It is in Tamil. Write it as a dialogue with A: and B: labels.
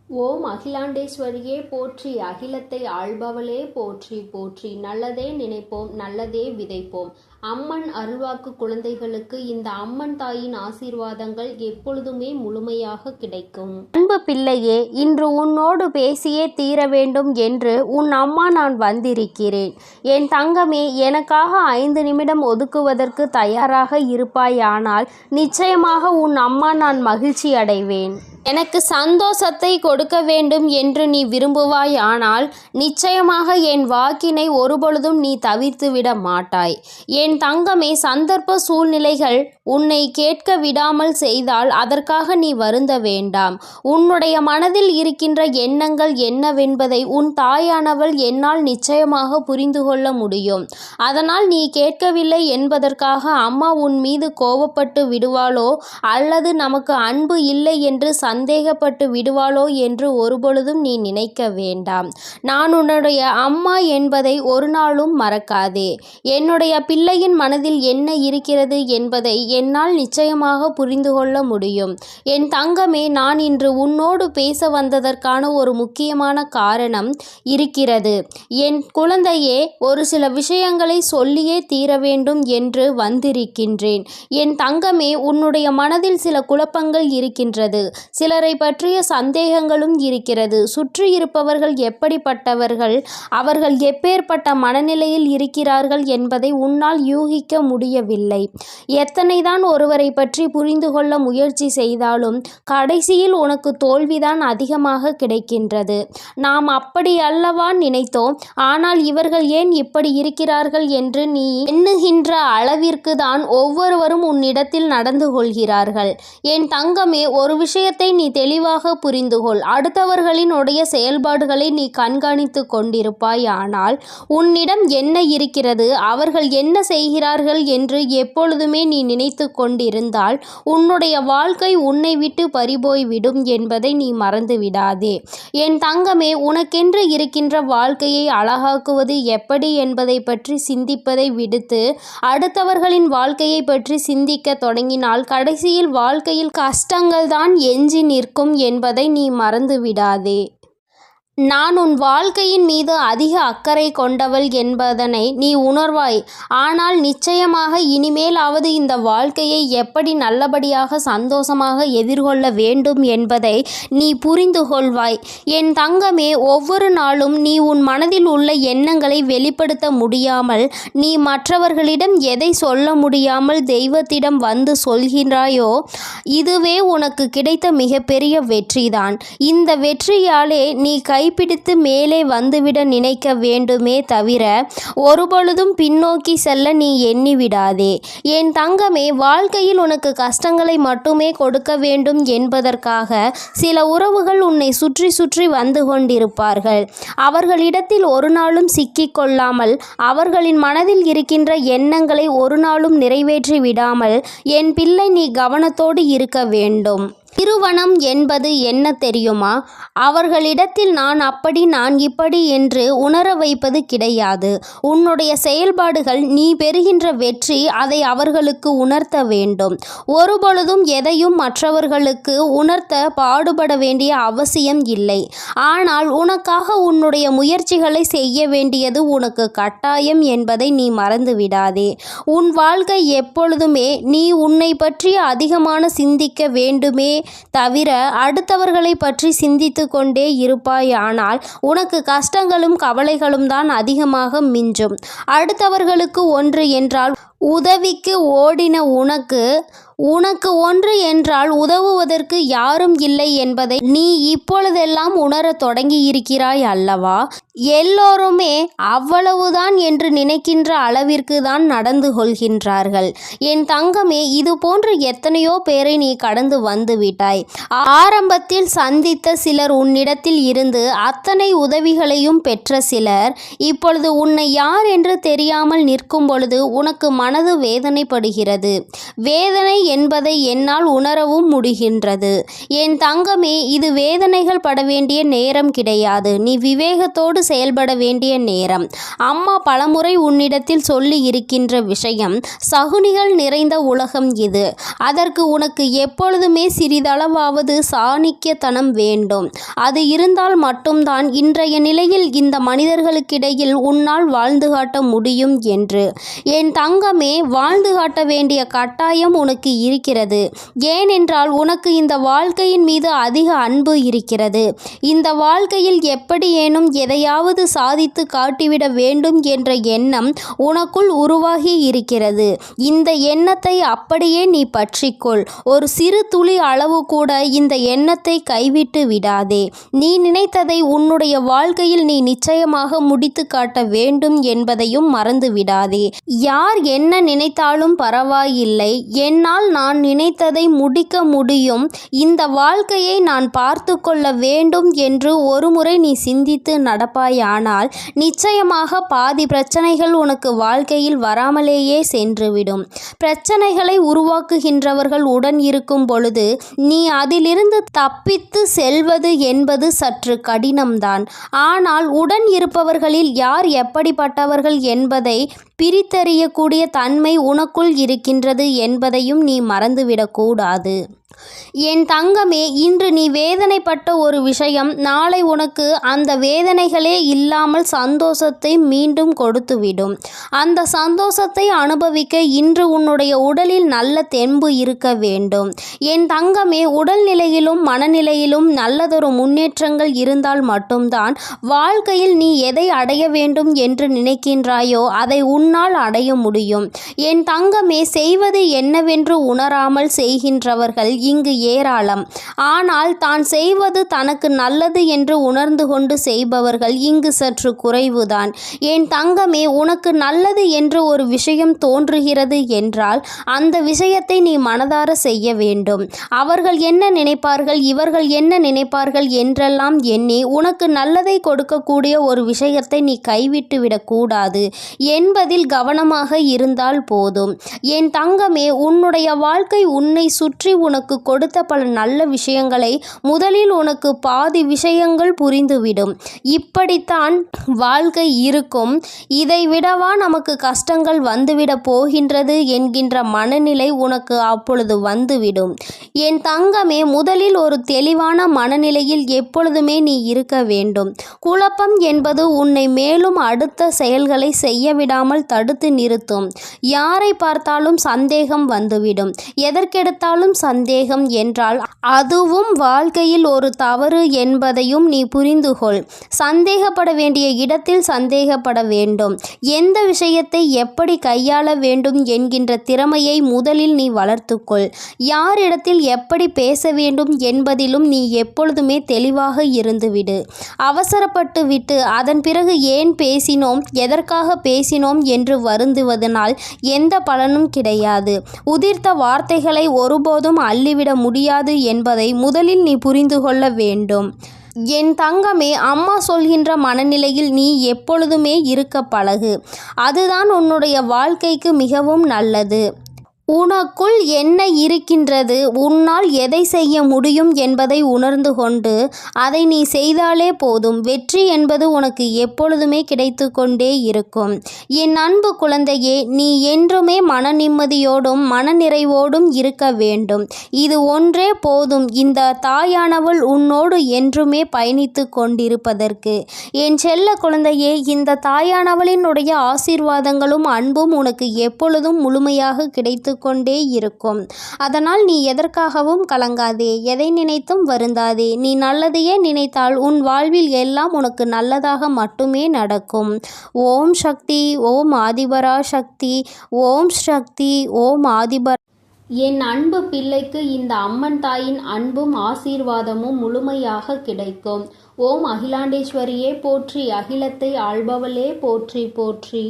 A: ஓம் அகிலாண்டேஸ்வரியே போற்றி, அகிலத்தை ஆள்பவளே போற்றி போற்றி. நல்லதே நினைப்போம், நல்லதே விதைப்போம். அம்மன் அருள்வாக்கு குழந்தைகளுக்கு இந்த அம்மன் தாயின் ஆசீர்வாதங்கள் எப்பொழுதுமே முழுமையாக கிடைக்கும்.
B: அன்பு பிள்ளையே, இன்று உன்னோடு பேசியே தீர வேண்டும் என்று உன் அம்மா நான் வந்திருக்கிறேன். என் தங்கமே, எனக்காக 5 நிமிடம் ஒதுக்குவதற்கு தயாராக இருப்பாயானால் நிச்சயமாக உன் அம்மா நான் மகிழ்ச்சி அடைவேன். எனக்கு சந்தோஷத்தை கொடுக்க வேண்டும் என்று நீ விரும்புவாய், ஆனால் நிச்சயமாக என் வாக்கினை ஒருபொழுதும் நீ தவிர்த்து விட மாட்டாய். என் தங்கமே, சந்தர்ப்ப சூழ்நிலைகள் உன்னை கேட்க விடாமல் செய்தால் அதற்காக நீ வருந்த வேண்டாம். உன்னுடைய மனதில் இருக்கின்ற எண்ணங்கள் என்னவென்பதை உன் தாயானவள் என்னால் நிச்சயமாக புரிந்து கொள்ள முடியும். அதனால் நீ கேட்கவில்லை என்பதற்காக அம்மா உன் மீது கோபப்பட்டு விடுவாளோ அல்லது நமக்கு அன்பு இல்லை என்று சந்தேகப்பட்டு விடுவாளோ என்று ஒருபொழுதும் நீ நினைக்க வேண்டாம். நான் உன்னுடைய அம்மா என்பதை ஒரு நாளும் மறக்காதே. என்னுடைய பிள்ளையின் மனதில் என்ன இருக்கிறது என்பதை என்னால் நிச்சயமாக புரிந்து கொள்ள முடியும். என் தங்கமே, நான் இன்று உன்னோடு பேச வந்ததற்கான ஒரு முக்கியமான காரணம் இருக்கிறது. என் குழந்தையே, ஒரு சில விஷயங்களை சொல்லியே தீர வேண்டும் என்று வந்திருக்கின்றேன். என் தங்கமே, உன்னுடைய மனதில் சில குழப்பங்கள் இருக்கின்றது. சிலரை பற்றிய சந்தேகங்களும் இருக்கிறது. சுற்றி இருப்பவர்கள் எப்படிப்பட்டவர்கள், அவர்கள் எப்பேற்பட்ட மனநிலையில் இருக்கிறார்கள் என்பதை உன்னால் யூகிக்க முடியவில்லை. எத்தனைதான் ஒருவரை பற்றி புரிந்து கொள்ள முயற்சி செய்தாலும் கடைசியில் உனக்கு தோல்விதான் அதிகமாக கிடைக்கின்றது. நாம் அப்படி அல்லவா நினைத்தோம், ஆனால் இவர்கள் ஏன் இப்படி இருக்கிறார்கள் என்று நீ எண்ணுகின்ற அளவிற்கு தான் ஒவ்வொருவரும் உன்னிடத்தில் நடந்து கொள்கிறார்கள். என் தங்கமே, ஒரு விஷயத்தை நீ தெளிவாக புரிந்துகொள். அடுத்தவர்களின் உடைய செயல்பாடுகளை நீ கண்காணித்து கொண்டிருப்பாய், ஆனால் உன்னிடம் என்ன இருக்கிறது, அவர்கள் என்ன செய்கிறார்கள் என்று எப்பொழுதுமே நீ நினைத்து கொண்டிருந்தால் உன்னுடைய வாழ்க்கை உன்னை விட்டு பறிபோய்விடும் என்பதை நீ மறந்து விடாதே. என் தங்கமே, உனக்கென்று இருக்கின்ற வாழ்க்கையை அழகாக்குவது எப்படி என்பதை பற்றி சிந்திப்பதை விடுத்து அடுத்தவர்களின் வாழ்க்கையை பற்றி சிந்திக்க தொடங்கினால் கடைசியில் வாழ்க்கையில் கஷ்டங்கள் தான் எஞ்சி நிற்கும் என்பதை நீ மறந்து விடாதே. நான் உன் வாழ்க்கையின் மீது அதிக அக்கறை கொண்டவள் என்பதனை நீ உணர்வாய். ஆனால் நிச்சயமாக இனிமேலாவது இந்த வாழ்க்கையை எப்படி நல்லபடியாக சந்தோஷமாக எதிர்கொள்ள வேண்டும் என்பதை நீ புரிந்து கொள்வாய். என் தங்கமே, ஒவ்வொரு நாளும் நீ உன் மனதில் உள்ள எண்ணங்களை வெளிப்படுத்த முடியாமல், நீ மற்றவர்களிடம் எதை சொல்ல முடியாமல் தெய்வத்திடம் வந்து சொல்கிறாயோ, இதுவே உனக்கு கிடைத்த மிகப்பெரிய வெற்றிதான். இந்த வெற்றியாலே நீ கைப்பிடித்து மேலே வந்துவிட நினைக்க வேண்டுமே தவிர ஒருபொழுதும் பின்னோக்கி செல்ல நீ எண்ணிவிடாதே. என் தங்கமே, வாழ்க்கையில் உனக்கு கஷ்டங்களை மட்டுமே கொடுக்க வேண்டும் என்பதற்காக சில உறவுகள் உன்னை சுற்றி சுற்றி வந்து கொண்டிருப்பார்கள். அவர்களிடத்தில் ஒரு நாளும் சிக்கிக் கொள்ளாமல், அவர்களின் மனதில் இருக்கின்ற எண்ணங்களை ஒரு நாளும் நிறைவேற்றி விடாமல் என் பிள்ளை நீ கவனத்தோடு இருக்க வேண்டும். திருமணம் என்பது என்ன தெரியுமா? அவர்களிடத்தில் நான் அப்படி நான் இப்படி என்று உணர வைப்பது கிடையாது. உன்னுடைய செயல்பாடுகள், நீ பெறுகின்ற வெற்றி, அதை அவர்களுக்கு உணர்த்த வேண்டும். ஒருபொழுதும் எதையும் மற்றவர்களுக்கு உணர்த்த பாடுபட வேண்டிய அவசியம் இல்லை. ஆனால் உனக்காக உன்னுடைய முயற்சிகளை செய்ய வேண்டியது உனக்கு கட்டாயம் என்பதை நீ மறந்து விடாதே. உன் வாழ்க்கை எப்பொழுதுமே நீ உன்னை பற்றி அதிகமான சிந்திக்க வேண்டுமே தவிர அடுத்தவர்களை பற்றி சிந்தித்து கொண்டே இருப்பாயானால் உனக்கு கஷ்டங்களும் கவலைகளும் தான் அதிகமாக மிஞ்சும். அடுத்தவர்களுக்கு ஒன்று என்றால் உதவிக்கு ஓடின உனக்கு ஒன்று என்றால் உதவுவதற்கு யாரும் இல்லை என்பதை நீ இப்பொழுதெல்லாம் உணர தொடங்கி இருக்கிறாய் அல்லவா? எல்லோருமே அவ்வளவுதான் என்று நினைக்கின்ற அளவிற்கு தான் நடந்து கொள்கின்றார்கள். என் தங்கமே, இது போன்று எத்தனையோ பேரை நீ கடந்து வந்து விட்டாய். ஆரம்பத்தில் சந்தித்த சிலர் உன்னிடத்தில் இருந்து அத்தனை உதவிகளையும் பெற்ற சிலர் இப்பொழுது உன்னை யார் என்று தெரியாமல் நிற்கும் பொழுது உனக்கு மன மனது வேதனைப்படுகிறது. வேதனை என்பதை என்னால் உணரவும் முடிகின்றது. என் தங்கமே, இது வேதனைகள் பட வேண்டிய நேரம் கிடையாது. நீ விவேகத்தோடு செயல்பட வேண்டிய நேரம். அம்மா பலமுறை உன்னிடத்தில் சொல்லி இருக்கின்ற விஷயம், சகுனிகள் நிறைந்த உலகம் இது. அதற்கு உனக்கு எப்பொழுதுமே சிறிதளவாவது சாணிக்கியத்தனம் வேண்டும். அது இருந்தால் மட்டும்தான் இன்றைய நிலையில் இந்த மனிதர்களுக்கிடையில் உன்னால் வாழ்ந்து காட்ட முடியும் என்று. என் தங்கமே, வாழ்ந்து காட்ட வேண்டிய கட்டாயம் உனக்கு இருக்கிறது. ஏனென்றால் உனக்கு இந்த வாழ்க்கையின் மீது அதிக அன்பு இருக்கிறது. இந்த வாழ்க்கையில் எப்படியேனும் எதையாவது சாதித்து காட்டிவிட வேண்டும் என்ற எண்ணம் உனக்குள் உருவாகி இருக்கிறது. இந்த எண்ணத்தை அப்படியே நீ பற்றிக்கொள். ஒரு சிறு துளி அளவு கூட இந்த எண்ணத்தை கைவிட்டு விடாதே. நீ நினைத்ததை உன்னுடைய வாழ்க்கையில் நீ நிச்சயமாக முடித்து காட்ட வேண்டும் என்பதையும் மறந்து விடாதே. யார் என்ன நினைத்தாலும் பரவாயில்லை, என்னால் நான் நினைத்ததை முடிக்க முடியும். இந்த வாழ்க்கையை நான் பார்த்து கொள்ள வேண்டும் என்று ஒருமுறை நீ சிந்தித்து நடப்பாயானால் நிச்சயமாக பாதி பிரச்சனைகள் உனக்கு வாழ்க்கையில் வராமலேயே சென்றுவிடும். பிரச்சனைகளை உருவாக்குகின்றவர்கள் உடன் இருக்கும் பொழுது நீ அதிலிருந்து தப்பித்து செல்வது என்பது சற்று கடினம்தான். ஆனால் உடன் இருப்பவர்களில் யார் எப்படிப்பட்டவர்கள் என்பதை பிரித்தறியக்கூடிய தன்மை உனக்குள் இருக்கின்றது என்பதையும் நீ மறந்துவிடக்கூடாது. என் தங்கமே, இன்று நீ வேதனைப்பட்ட ஒரு விஷயம் நாளை உனக்கு அந்த வேதனைகளே இல்லாமல் சந்தோஷத்தை மீண்டும் கொடுத்துவிடும். அந்த சந்தோஷத்தை அனுபவிக்க இன்று உன்னுடைய உடலில் நல்ல தெம்பு இருக்க வேண்டும். என் தங்கமே, உடல்நிலையிலும் மனநிலையிலும் நல்லதொரு முன்னேற்றங்கள் இருந்தால் மட்டும்தான் வாழ்க்கையில் நீ எதை அடைய வேண்டும் என்று நினைக்கின்றாயோ அதை உன்னால் அடைய முடியும். என் தங்கமே, செய்வது என்னவென்று உணராமல் செய்கின்றவர்கள் இங்கு ஏராளம். ஆனால் தான் செய்வது தனக்கு நல்லது என்று உணர்ந்து கொண்டு செய்பவர்கள் இங்கு சற்று குறைவுதான். என் தங்கமே, உனக்கு நல்லது என்று ஒரு விஷயம் தோன்றுகிறது என்றால் அந்த விஷயத்தை நீ மனதார செய்ய வேண்டும். அவர்கள் என்ன நினைப்பார்கள், இவர்கள் என்ன நினைப்பார்கள் என்றெல்லாம் எண்ணி உனக்கு நல்லதை கொடுக்கக்கூடிய ஒரு விஷயத்தை நீ கைவிட்டு விடக்கூடாது என்பதில் கவனமாக இருந்தால் போதும். என் தங்கமே, உன்னுடைய வாழ்க்கை உன்னை சுற்றி உனக்கு கொடுத்த பல நல்ல விஷயங்களை முதலில் உனக்கு பாதி விஷயங்கள் புரிந்துவிடும். இப்படித்தான் வாழ்க்கை இருக்கும், இதை விடவா நமக்கு கஷ்டங்கள் வந்துவிட போகின்றது என்கின்ற மனநிலை உனக்கு அப்பொழுது வந்துவிடும். என் தங்கமே, முதலில் ஒரு தெளிவான மனநிலையில் எப்பொழுதுமே நீ இருக்க வேண்டும். குழப்பம் என்பது உன்னை மேலும் அடுத்த செயல்களை செய்ய விடாமல் தடுத்து நிறுத்தும். யாரை பார்த்தாலும் சந்தேகம் வந்துவிடும். எதற்கெடுத்தாலும் சந்தேகம் என்றால் அதுவும் வாழ்க்கையில் ஒரு தவறு என்பதையும் நீ புரிந்து கொள். சந்தேகப்பட வேண்டிய இடத்தில் சந்தேகப்பட வேண்டும். எந்த விஷயத்தை எப்படி கையாள வேண்டும் என்கின்ற திறமையை முதலில் நீ வளர்த்துக்கொள். யாரிடத்தில் எப்படி பேச வேண்டும் என்பதிலும் நீ எப்பொழுதுமே தெளிவாக இருந்துவிடு. அவசரப்பட்டு விட்டு அதன் பிறகு ஏன் பேசினோம், எதற்காக பேசினோம் என்று வருந்துவதனால் எந்த பலனும் கிடையாது. உதிர்த்த வார்த்தைகளை ஒருபோதும் அள்ளிவிட முடியாது என்பதை முதலில் நீ புரிந்து கொள்ள வேண்டும். என் தங்கமே, அம்மா சொல்கின்ற மனநிலையில் நீ எப்பொழுதுமே இருக்க பழகு. அதுதான் உன்னுடைய வாழ்க்கைக்கு மிகவும் நல்லது. உனக்குள் என்ன இருக்கின்றது, உன்னால் எதை செய்ய முடியும் என்பதை உணர்ந்து கொண்டு அதை நீ செய்தாலே போதும். வெற்றி என்பது உனக்கு எப்பொழுதுமே கிடைத்து கொண்டே இருக்கும். என் அன்பு குழந்தையே, நீ என்றுமே மன நிம்மதியோடும் மனநிறைவோடும் இருக்க வேண்டும். இது ஒன்றே போதும் இந்த தாயானவள் உன்னோடு என்றுமே பயணித்து கொண்டிருப்பதற்கு. என் செல்ல குழந்தையே, இந்த தாயானவளினுடைய ஆசீர்வாதங்களும் அன்பும் உனக்கு எப்பொழுதும் முழுமையாக கிடைத்து கொண்டே இருக்கும். அதனால் நீ எதற்காகவும் கலங்காதே, எதை நினைத்தும் வருந்தாதே. நீ நல்லதையே நினைத்தால் உன் வாழ்வில் எல்லாம் உனக்கு நல்லதாக மட்டுமே நடக்கும். ஓம் சக்தி, ஓம் ஆதிபரா சக்தி, ஓம் சக்தி, ஓம் ஆதிபரா.
A: என் அன்பு பிள்ளைக்கு இந்த அம்மன் தாயின் அன்பும் ஆசீர்வாதமும் முழுமையாக கிடைக்கும். ஓம் அகிலாண்டேஸ்வரியே போற்றி, அகிலத்தை ஆள்பவளே போற்றி போற்றி.